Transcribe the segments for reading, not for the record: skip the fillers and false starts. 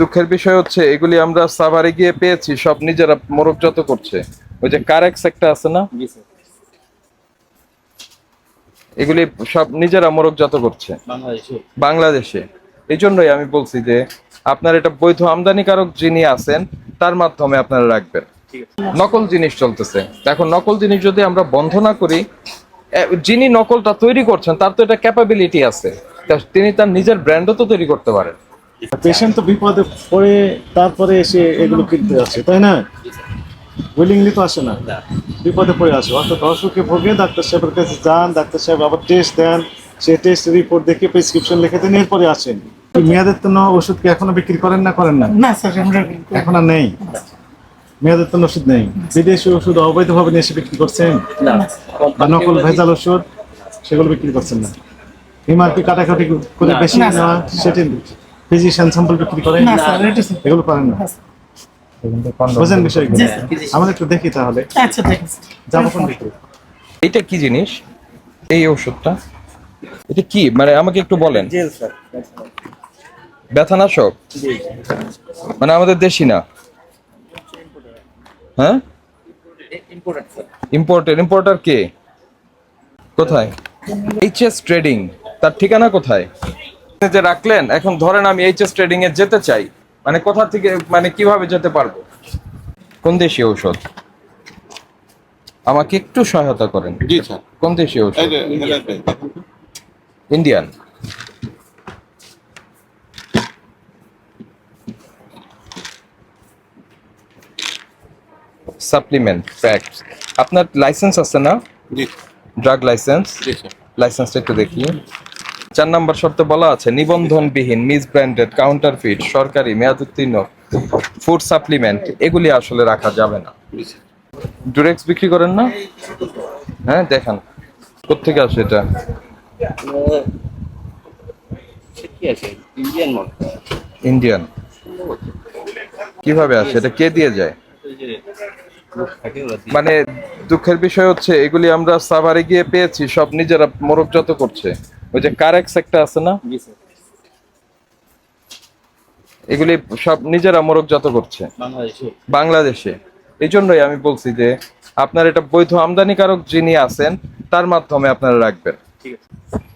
দুঃখের বিষয় হচ্ছে এগুলি আমরা সাভারে গিয়ে পেয়েছি, সব নিজেরা মোড়কজাত করছে। ওই যে কারেক্স একটা আছে না, জি স্যার। এগুলি সব নিজেরা মোড়কজাত করছে বাংলাদেশে। বাংলাদেশে। এই জন্যই আমি বলছি যে আপনার এটা বৈধ আমদানিকারক যিনি আছেন তার মাধ্যমে আপনারা রাখবেন। ঠিক আছে। নকল জিনিস চলতেছে, এখন নকল জিনিস যদি আমরা বন্ধ না করি, যিনি নকলটা তৈরি করছেন তার তো এটা ক্যাপাবিলিটি আছে, তিনি তার নিজের ব্র্যান্ডও তো তৈরি করতে পারেন। পেশেন্ট তো বিপদে পড়ে তারপরে এসে এগুলো কিনতে আসে, তাই না? উইলিংলি তো আসে না, না। বিপদে পড়ে আসে, অর্থাৎ অসুখে ভোগে ডাক্তার সাহেবের কাছে যান, ডাক্তার সাহেব আবার টেস্ট দেন, সে টেস্ট রিপোর্ট দেখে প্রেসক্রিপশন লিখে দেন, এরপরে আসেন। মেয়াদের জন্য ওষুধ কি এখনো বিক্রি করেন না করেন না? না স্যার, আমরা এখন আর নেই, মেয়াদের জন্য ওষুধ নেই। বিদেশি ওষুধ অবৈধভাবে নিয়ে এসে বিক্রি করছেন, না। বা নকল ভেজাল ওষুধ সেগুলো বিক্রি করছেন না। এমআরপি কাটাকাটি করে বেশি না, স্যার। নেওয়া, সেটি ফিজিশিয়ান স্যাম্পল বিক্রি করেন, না স্যার, এটা স্যার। এগুলো করেন না। বোঝেন বিষয়গুলো? জি, স্যার। আমরা একটু দেখি তাহলে, আচ্ছা ঠিক আছে। যাবো কোন দিকে? এইটা কি জিনিস, এই ওষুধটা এটা কি, মানে আমাকে একটু বলেন। Gel sir. ব্যথানাশক, জি। মানে আমাদের দেশি না? হ্যাঁ, ইম্পোর্টেড স্যার। ইম্পোর্টার কে, কোথায়? এইচএস ট্রেডিং, তার ঠিকানা কোথায়? যে রাখলেন, এখন ধরেন আমি এইচএস ট্রেডিং এ যেতে চাই, মানে কোথা থেকে, মানে কিভাবে যেতে পারবো? কোন দেশীয় ঔষধ, আমাকে একটু সহায়তা করেন। জি স্যার। কোন দেশীয় ঔষধ? ইন্ডিয়ান। সাপ্লিমেন্ট প্যাক, আপনার লাইসেন্স আছে না? জি ড্রাগ লাইসেন্স, জি স্যার। লাইসেন্সটা একটু দেখি। 4 নম্বর শর্তে বলা আছে নিবন্ধনবিহীন, মিস ব্র্যান্ডেড, কাউন্টারফিট, সরকারি মেয়াদ উত্তীর্ণ ফুড সাপ্লিমেন্ট এগুলি আসলে রাখা যাবে না। জি স্যার। ডুরেক্স বিক্রি করেন না? হ্যাঁ, দেখান কোত্থেকে আসে এটা। কি আছে? ইন্ডিয়ান মাল। ইন্ডিয়ান। কিভাবে আসে, এটা কে দিয়ে যায়? ওই যে লোক থাকে ওরা দিয়ে। মানে দুঃখের বিষয় হচ্ছে এগুলি আমরা সাভারে গিয়ে পেয়েছি, সব নিজেরা মোড়কজাত করছে। ওই যে কারেক্স একটা আছে না, জি স্যার। এগুলি সব নিজেরা মোড়কজাত করছে বাংলাদেশে। বাংলাদেশে। এই জন্যই আমি বলছি যে আপনার এটা বৈধ আমদানিকারক যিনি আছেন তার মাধ্যমে আপনারা রাখবেন। ঠিক আছে।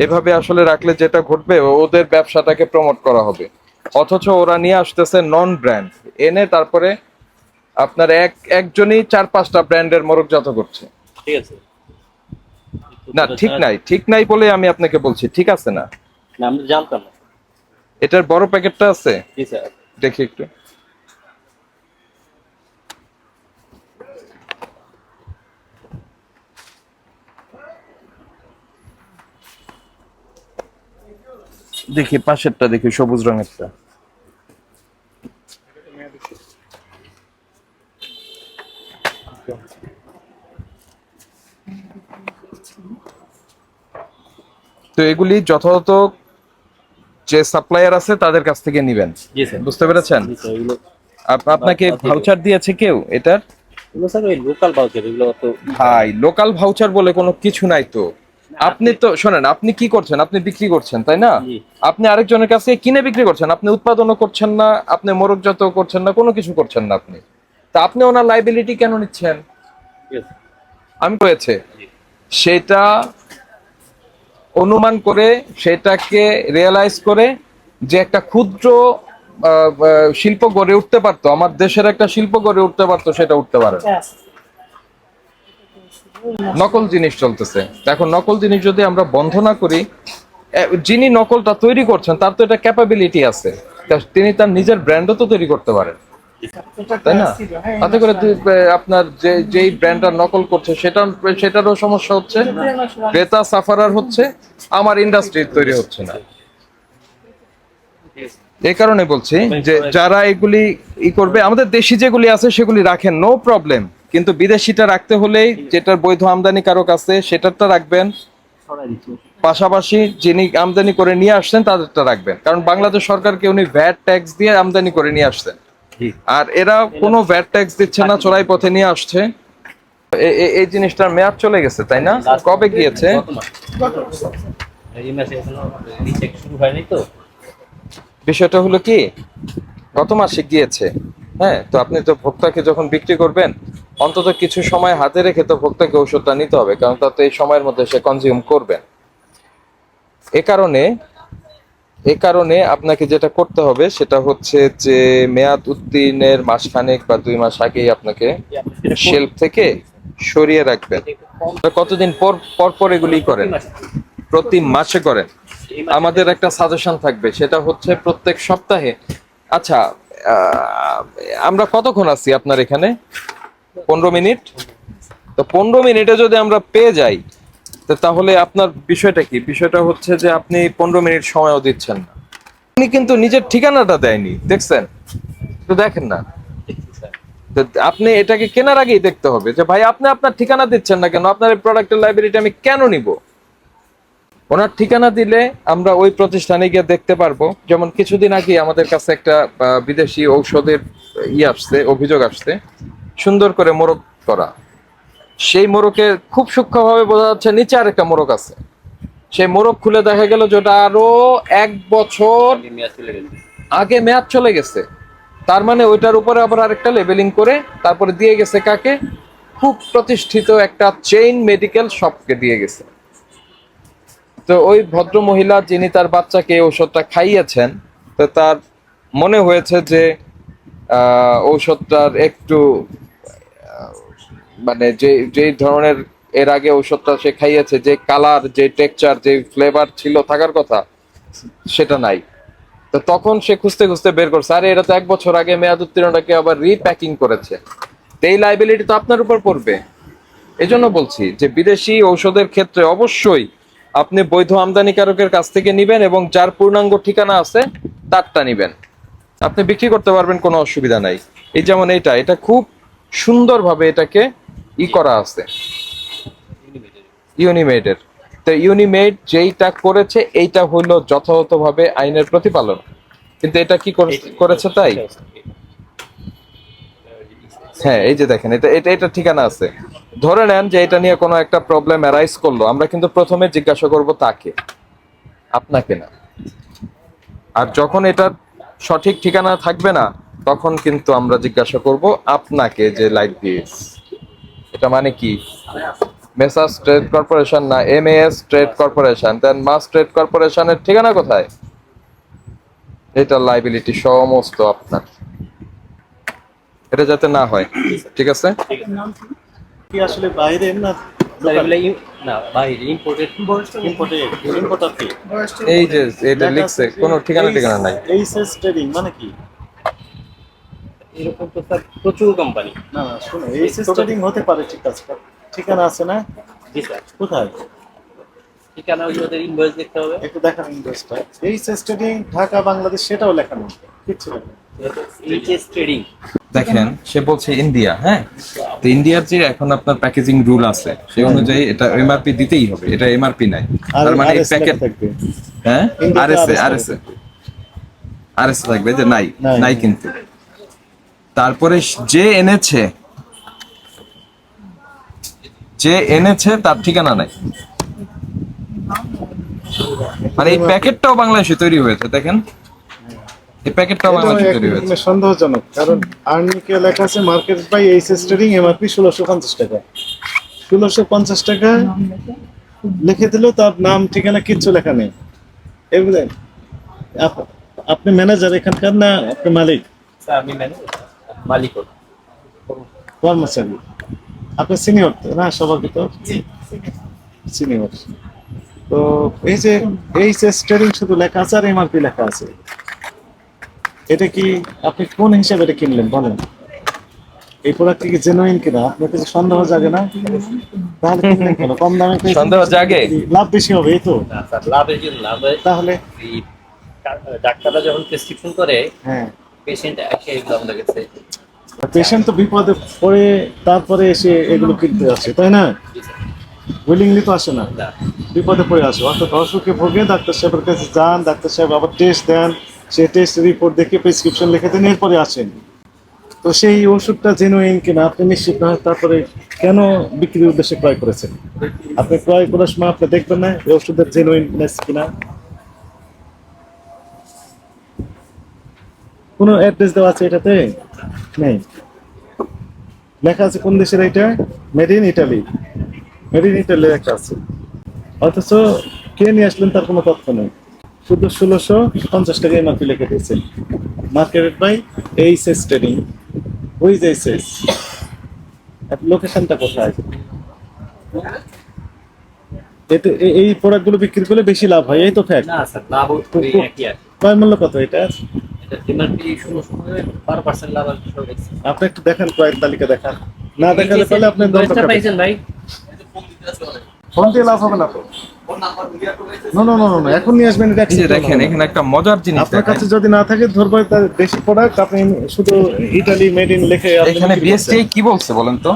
এভাবে আসলে রাখলে যেটা ঘটবে, ওদের ব্যবসাটাকে প্রমোট করা হবে, অথচ ওরা নিয়ে আসতেছে নন ব্র্যান্ড এনে, তারপরে আপনার একজনই 4-5টা ব্র্যান্ডের মোড়কজাত করছে। ঠিক আছে। না, ঠিক নাই বলে আমি আপনাকে বলছি, ঠিক আছে না? না, আমরা জানতাম না। এটার বড় প্যাকেটটা আছে, জি স্যার। দেখি একটু। দেখি পাশেরটা, দেখি সবুজ রঙেরটা। তো এগুলি যথাযথ যে সাপ্লায়ার আছে তাদের কাছ থেকে নিবেন, জি স্যার। বুঝতে পেরেছেন? জি স্যার, এগুলো আপনাকে ভাউচার দিয়েছে কেউ এটার? এগুলো স্যার ওই লোকাল বাউচার, এগুলো অত ভাই, লোকাল ভাউচার বলে কোনো কিছু নাই তো। আপনি তো শোনেন, আপনি কি করছেন, আপনি বিক্রি করছেন তাই না? জি। আপনি আরেকজনের কাছে কিনে বিক্রি করছেন, আপনি উৎপাদনও করছেন না, আপনি মোড়কজাত করছেন না, কোনো কিছু করছেন না আপনি। তা আপনি ওনার লাইবিলিটি কেন নিচ্ছেন? ঠিক আছে। আমি হয়েছে সেটা অনুমান করে, সেটাকে রিয়েলাইজ করে যে একটা ক্ষুদ্র শিল্প গড়ে উঠতে পারতো, আমার দেশের একটা শিল্প গড়ে উঠতে পারতো, সেটা উঠতে পারে না। নকল জিনিস চলতেছে, এখন নকল জিনিস যদি আমরা বন্ধ না করি, যিনি নকলটা তৈরি করছেন তার তো এটা ক্যাপাবিলিটি আছে, তিনি তার নিজের ব্র্যান্ডও তো তৈরি করতে পারেন, তাই না? তাতে করে আপনার যেই ব্র্যান্ডটা নকল করছে সেটারও সমস্যা হচ্ছে, ক্রেতা সাফারার হচ্ছে, আমার ইন্ডাস্ট্রি তৈরি হচ্ছে না। এই কারণে বলছি যে যারা এগুলি করবে, আমাদের দেশি যেগুলি আছে সেগুলি রাখেন, নো প্রবলেম, কিন্তু বিদেশিটা রাখতে হলে যেটার বৈধ আমদানিকারক আছে সেটারটা রাখবেন, পাশাপাশি যিনি আমদানি করে নিয়ে আসছেন তাদেরটা রাখবেন, কারণ বাংলাদেশ সরকারকে উনি ভ্যাট ট্যাক্স দিয়ে আমদানি করে নিয়ে আসছেন, আর এরা কোনো ভ্যাট ট্যাক্স দিচ্ছে না, চোরাই পথে নিয়ে আসছে। এই জিনিসটার মেয়াদ চলে গেছে তাই না? কবে গিয়েছে? এই মাসে এখনো রিচেক শুরু হয়নি তো। বিষয়টা হলো কি, গত মাসে গিয়েছে। হ্যাঁ, তো আপনি তো ভোক্তাকে যখন বিক্রি করবেন অন্তত কিছু সময় হাতে রেখে তো ভোক্তাকে ওষুধটা নিতে হবে, কারণ তাতে এই সময়ের মধ্যে সে কনজিউম করবেন। এ কারণে আপনাকে যেটা করতে হবে সেটা হচ্ছে যে মেয়াদ উত্তীর্ণের মাসখানেক বা 2 মাস আগেই আপনাকে শেলফ থেকে সরিয়ে রাখবেন। কতদিন পর পর পর এগুলি করেন? প্রতি মাসে করেন। আমাদের একটা সাজেশন থাকবে, সেটা হচ্ছে প্রত্যেক সপ্তাহে। আচ্ছা, আমরা কতক্ষণ আছি আপনার এখানে? 15 মিনিট। তো 15 মিনিটে যদি আমরা পেয়ে যাই, তো তাহলে আপনার বিষয়টা কি? বিষয়টা হচ্ছে যে আপনি 15 মিনিট সময়ও দিচ্ছেন না। উনি কিন্তু নিজের ঠিকানাটা দেয়নি, দেখছেন? একটু দেখেন না। তো আপনি এটাকে কেনার আগেই দেখতে হবে যে ভাই আপনি আপনার ঠিকানা দিচ্ছেন না কেন, আপনার এই প্রোডাক্টের লাইব্রেরিটা আমি কেন নিব? ওনার ঠিকানা দিলে আমরা ওই প্রতিষ্ঠানে গিয়ে দেখতে পারবো। যেমন কিছুদিন আগে আমাদের কাছে একটা বিদেশি ঔষধের আসছে, অভিযোগ আসছে, সুন্দর করে মোড়ক করা। সেই মোড়কে খুব সূক্ষ্মভাবে বোঝা যাচ্ছে নিচে আরেকটা মোড়ক আছে। সেই মোড়ক খুলে দেখা গেল যে ওটা আরো 1 বছর মেয়াদ চলে গেছে। আগে মেয়াদ চলে গেছে। তার মানে ওইটার উপরে আবার আরেকটা লেবেলিং করে তারপরে দিয়ে গেছে কাকে? খুব প্রতিষ্ঠিত একটা চেইন মেডিকেল শপকে দিয়ে গেছে। তো ওই ভদ্র মহিলা যিনি তার বাচ্চাকে এই ঔষধটা খাইয়েছেন, তো তার মনে হয়েছে যে ঔষধটার একটু মানে যে ধরনের এর আগে ঔষধটা সে খাইয়েছে, যে কালার, যে টেক্সচার, যে ফ্লেভার ছিল থাকার কথা, সেটা নাই। তো তখন সে খুঁজতে খুঁজতে বের করছে, আরে এটা তো 1 বছর আগে মেয়াদ উত্তীর্ণটাকে আবার রিপ্যাকিং করেছে। তো এই লাইবিলিটি তো আপনার উপর পড়বে। এই জন্য বলছি যে বিদেশি ঔষধের ক্ষেত্রে অবশ্যই আপনি বৈধ আমদানিকারকের কাছ থেকে নিবেন এবং যার পূর্ণাঙ্গ ঠিকানা আছে তারটা নিবেন। আপনি বিক্রি করতে পারবেন, কোনো অসুবিধা নাই। এই যেমন এটা খুব সুন্দরভাবে এটাকে করা আছে ইউনিমেডের। তো ইউনিমেড যেইটা করেছে এইটা হলো যথাযথভাবে আইনের প্রতিপালন, কিন্তু এটা কি করেছে তাই? হ্যাঁ, এই যে দেখেন, এটা ঠিকানা আছে। ধরে নেন যে এটা নিয়ে কোনো একটা প্রবলেম অ্যারাইজ করলো, আমরা কিন্তু প্রথমে জিজ্ঞাসা করব তাকে, আপনাকে না। আর যখন এটা সঠিক ঠিকানা থাকবে না তখন কিন্তু আমরা জিজ্ঞাসা করব আপনাকে, যে লাইট দিস এটা মানে কি? মেসার্স ট্রেড কর্পোরেশন না MAS ট্রেড কর্পোরেশন? দেন মাস ট্রেড কর্পোরেশনের ঠিকানা কোথায়? এটা লাইবিলিটি সমস্ত আপনার, এটা যাতে না হয়। ঠিক আছে? কি আসলে বাইরের না স্যার এগুলো না বাইরে ইম্পোর্টেড ইম্পোর্টার কি? এই যে এটা লিখছে, কোনো ঠিকানা নাই। এইচএস ট্রেডিং মানে কি? এরকম তো স্যার প্রচুর কোম্পানি। না না শুনো, এইচএস ট্রেডিং হতে পারে, ঠিক আছে, ঠিকানা আছে না? জি স্যার। কোথায়? ঠিকানা ওই ওদের ইনভয়েস দেখতে হবে। একটু দেখান ইনভয়েসটা। এইচএস ট্রেডিং ঢাকা বাংলাদেশ সেটাও লেখানো কিচ্ছু লেখা নেই। এইচএস ট্রেডিং দেখেন, সে বলছে ইন্ডিয়া। হ্যাঁ, তো ইন্ডিয়ার যে এখন আপনার প্যাকেজিং রুল আছে সেই অনুযায়ী এটা MRP দিতেই হবে, এটা MRP নাই। তার মানে এই RS প্যাকেট, থাকবে। হ্যাঁ, ইন্ডিয়াতে RS থাকবে যে নাই নাই। নাই কিন্তু তারপরে যে এনেছে তার ঠিকানা নাই। মানে এই প্যাকেটটাও বাংলাদেশে তৈরি হয়েছে, দেখেন এই প্যাকেটটাও এটাও বাংলাদেশে এক তৈরি হয়েছে। রকমের সন্দেহজনক, কারণ আর্নিকে লেখা আছে market by HS trading MRP 1650 টাকা। 1650 টাকা লিখে দিলেও তার নাম ঠিকানা কিচ্ছু লেখা নেই। এগুলো আপনি ম্যানেজার এখানকার না আপনি মালিক? স্যার আমি মালিক কর্মচারী? আপনি সিনিয়র তো না সভাপতি? সিনিয়র। তো এই যে এইচএস ট্রেডিং শুধু লেখা আছে আর এমআরপি লেখা আছে, এটা কি আপনি কোন হিসাবে এটা কিনলেন বলেন? এই প্রোডাক্ট কি জেনুইন কিনা আপনার কাছে সন্দেহ জাগে না? তাহলে কিনলেন কেন? কম দামে পেয়েছেন, সন্দেহ জাগে? লাভ বেশি হবে এই তো। না স্যার লাভের জন্য লাভ তাহলে এই ডাক্তাররা যখন প্রেসক্রিপশন করে হ্যাঁ, পেশেন্ট এসে এগুলো আমাদের কাছে। পেশেন্ট তো বিপদে পড়ে তারপরে এসে এগুলো কিনতে আসে, তাই না? উইলিংলি তো আসে না, না বিপদে পড়ে আসে। অর্থাৎ অসুখে ভোগে ডাক্তার সাহেবের কাছে যান, ডাক্তার সাহেব আবার টেস্ট দেন, সে টেস্ট রিপোর্ট দেখে প্রেসক্রিপশন লিখে দেন, এরপরে আসেন। তো সেই ওষুধটা জেনুইন কিনা আপনি নিশ্চিত না হয় তারপরে কেন বিক্রির উদ্দেশ্যে ক্রয় করেছেন? আপনি ক্রয় করার সময় আপনি দেখবেন না এই ওষুধের জেনুইননেস কিনা? কোনো অ্যাড্রেস দেওয়া আছে এটাতে? নেই। লেখা আছে কোন দেশের এটা? Made in Italy. Made in Italy লেখা আছে, অথচ কে নিয়ে আসলেন তার কোনো তথ্য নেই। শুধু 1650 টাকা এমআরপি লিখে দিয়েছেন। Marketed by HS trading. ওই যে এইচএস, লোকেশনটা কোথায়? এতে এই প্রোডাক্টগুলো বিক্রি করলে বেশি লাভ হয়, এই তো ফ্যাক্ট। না স্যার, লাভ ওই একই আর কি। ক্রয় মূল্য কত এটা? এটা এমআরপি 16% লাভ আর সব দেখছি। আপনি একটু দেখেন, ক্রয়ের তালিকা দেখান। না দেখালে তাহলে আপনি দশটা পাইছেন ভাই? ফোন দিয়ে লাভ হবে না তো। নো নো নো নো, এখন নিয়ে আসবেন, এটা এই যে দেখেন এখানে একটা মজার জিনিস আপনার দেখেন। কাছে যদি না থাকে ধরবো তার দেশি প্রোডাক্ট, আপনি শুধু ইটালি মেড ইন লিখে আপনি এখানে বিক্রি বিএসটি করছেন। কি বলছে বলেন তো?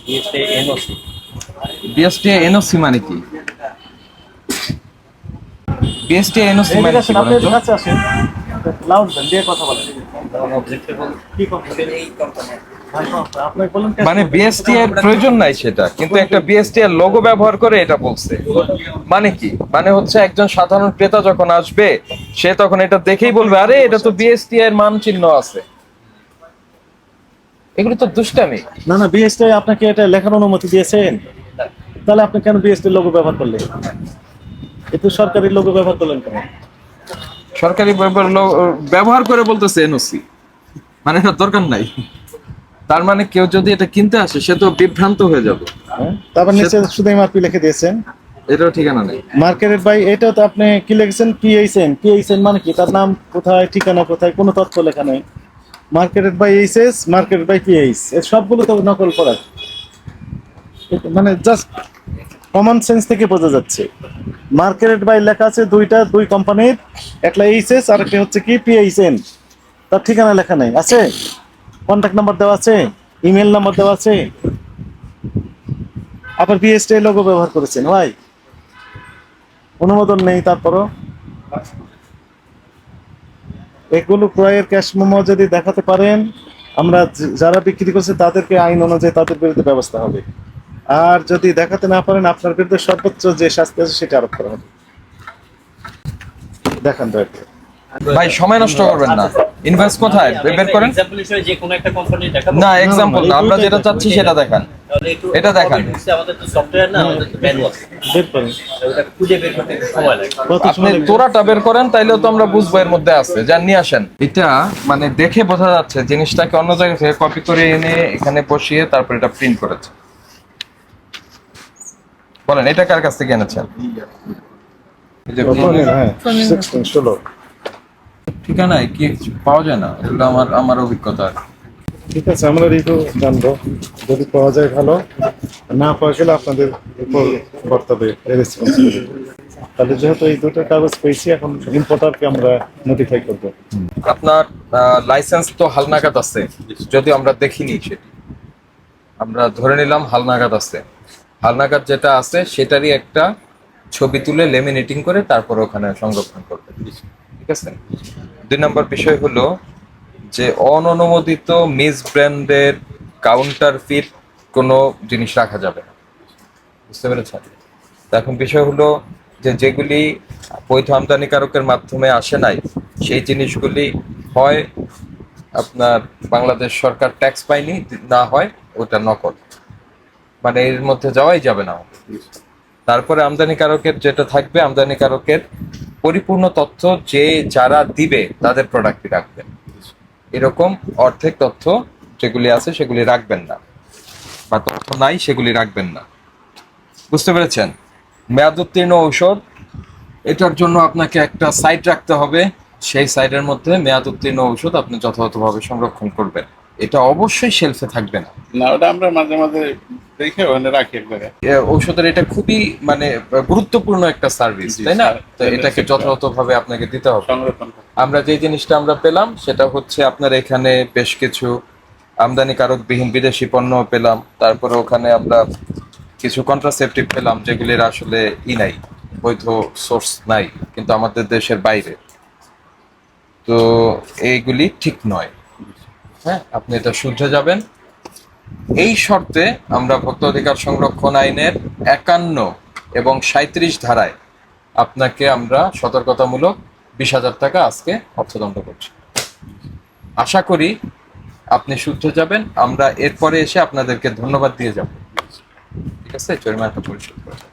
BST NOC. বিএসটি এনওসি মানে কি? বিএসটি এনওসি এদিকে মানে কি আসেন, আপনি বলেন তো? কাছে আসেন, লাউড দেন, দিয়ে কথা বলেন। অবজেক্টেবল কি কোম্পানি? এই কোম্পানি। আপনি বলেন মানে বিএসটি এর প্রয়োজন নাই সেটা, কিন্তু একটা বিএসটি এর লোগো ব্যবহার করে এটা বলছে। মানে কি? মানে হচ্ছে একজন সাধারণ ক্রেতা যখন আসবে সে তখন এটা দেখেই বলবে আরে এটা তো বিএসটি এর মান চিহ্ন আছে। এগুলো তো দুষ্টামি। না না, বিএসটি আপনাকে এটা লেখার অনুমতি দিয়েছেন, তাহলে আপনি কেন বিএসটি লোগো ব্যবহার করলেন? এটা সরকারি লোগো ব্যবহার করলেন কেন? সরকারি ব্যবহার করে বলতেছে এনওসি, মানে এটা দরকার নাই। তার মানে কেউ যদি এটা কিনতে আসে সে তো বিভ্রান্ত হয়ে যাবে। হ্যাঁ? তারপর নিচে শুধু এমআরপি লিখে দিয়েছেন, এটাও ঠিকানা নেই। Marketed by. এটা তো আপনি কি লিখেছেন? পিএইচএন। পিএইচএন মানে কি? তার নাম কোথায়, ঠিকানা কোথায়, কোনো তথ্য লেখা নেই। Marketed by HS, marketed by PH, এর সবগুলো তো নকল করা। মানে জাস্ট কমন সেন্স থেকে বোঝা যাচ্ছে। মার্কেটেড বাই লেখা আছে দুই কোম্পানির, একটা এইচএস আর একটা হচ্ছে কি পিএইচএন। তার ঠিকানা লেখা নেই, আছে কন্ট্যাক্ট নাম্বার দেওয়া আছে, ইমেল নাম্বার দেওয়া আছে, আবার বিএসটি লোগো ব্যবহার করেছেন। ভাই অনুমোদন নেই, তারপরও এগুলো ক্রয়ের ক্যাশ মেমো যদি দেখাতে পারেন, আমরা যারা বিক্রি করছে তাদেরকে আইন অনুযায়ী তাদের বিরুদ্ধে ব্যবস্থা হবে। আর যদি দেখাতে না পারেন, আপনার বিরুদ্ধে সর্বোচ্চ যে শাস্তি আছে সেটা আরোপ করা হবে। দেখান দয়া করে। ভাই সময় নষ্ট করবেন না। ইনভয়েস কোথায় বের করেন? এক্সাম্পল হিসেবে যে কোনো একটা কোম্পানি দেখাবো। না এক্সাম্পল না, আমরা যেটা চাচ্ছি সেটা দেখান। তাহলে একটু এটা দেখান। আমাদের তো সফটওয়্যার না, আমাদের তো ম্যানুয়াল আছে। বের করেন। ওটা খুঁজে বের করতে একটু সময় লাগে। কত আপনি সময় লাগবে? তোরাটা বের করেন তাইলেও তো আমরা বুঝবো এর মধ্যে আছে। যান নিয়ে আসেন। এটা মানে দেখে বোঝা যাচ্ছে জিনিসটাকে অন্য জায়গা থেকে কপি করে এনে এখানে বসিয়ে তারপর এটা প্রিন্ট করেছে। বলেন এটা কার কাছ থেকে এনেছেন? এই যে হ্যাঁ 16 ঠিকানায় কি পাওয়া যায় না, এগুলো আমার অভিজ্ঞতা। ঠিক আছে, আমরা রিভিউ জানবো, যদি পাওয়া যায় ভালো, না পাওয়া গেলে আপনাদের উপর বর্তাবে রেসপন্সিবিলিটি। তাহলে যেহেতু এই দুটো কাগজ পেয়েছি, এখন ইম্পোর্টারকে আমরা নোটিফাই করবো। আপনার লাইসেন্স তো হালনাগাদ আছে, যদিও আমরা দেখিনি সেটি। আমরা ধরে নিলাম হালনাগাদ আছে। হালনাগাদ যেটা আছে সেটারই একটা ছবি তুলে লেমিনেটিং করে তারপর ওখানে সংরক্ষণ করবে, ঠিক আছে? 2 নম্বর বিষয় হলো যে অননুমোদিত মিস ব্র্যান্ডের কাউন্টার ফিট কোনো জিনিস রাখা যাবে না, বুঝতে পেরেছেন? তো এখন বিষয় হলো যে যেগুলি বৈধ আমদানিকারকের মাধ্যমে আসে নাই সেই জিনিসগুলি হয় আপনার বাংলাদেশ সরকার ট্যাক্স পায়নি, না হয় ওটা নকল, মানে এর মধ্যে যাওয়াই যাবে না। তারপরে আমদানিকারকের যেটা থাকবে, আমদানিকারকের পরিপূর্ণ তথ্য যে যারা দিবে তাদের প্রোডাক্টই রাখবেন। এরকম অর্ধেক তথ্য যেগুলি আছে সেগুলি রাখবেন না, বা তথ্য নাই সেগুলি রাখবেন না, বুঝতে পেরেছেন? মেয়াদ উত্তীর্ণ ঔষধ, এটার জন্য আপনাকে একটা সাইট রাখতে হবে। সেই সাইটের মধ্যে মেয়াদ উত্তীর্ণ ঔষধ আপনি যথাযথভাবে সংরক্ষণ করবেন। এটা অবশ্যই শেলফে থাকবে না। না, ওটা আমরা মাঝে মাঝে দেখে ওখানে রাখি একবারে। ঔষধের এটা খুবই মানে গুরুত্বপূর্ণ একটা সার্ভিস, জি, তাই না? স্যার। তো এটাকে যথাযথভাবে আপনাকে দিতে হবে। সংরক্ষণ করে। আমরা যে জিনিসটা আমরা পেলাম সেটা হচ্ছে আপনার এখানে বেশ কিছু আমদানিকারকবিহীন বিদেশি পণ্য পেলাম, তারপরে ওখানে আমরা কিছু কন্ট্রাসেপটিভ পেলাম যেগুলির আসলে নাই, বৈধ সোর্স নাই, কিন্তু আমাদের দেশের বাইরে। তো এইগুলি ঠিক নয়। হ্যাঁ, আপনি এটা শুধরে যাবেন। এই শর্তে আমরা ভোক্তা অধিকার সংরক্ষণ আইনের 51 এবং 37 ধারায় আপনাকে আমরা সতর্কতামূলক 20,000 টাকা আজকে অর্থদণ্ড করছি। আশা করি আপনি শুদ্ধ যাবেন, আমরা এরপরে এসে আপনাদেরকে ধন্যবাদ দিয়ে যাব। ঠিক আছে, জরিমানাটা পরিশোধ করে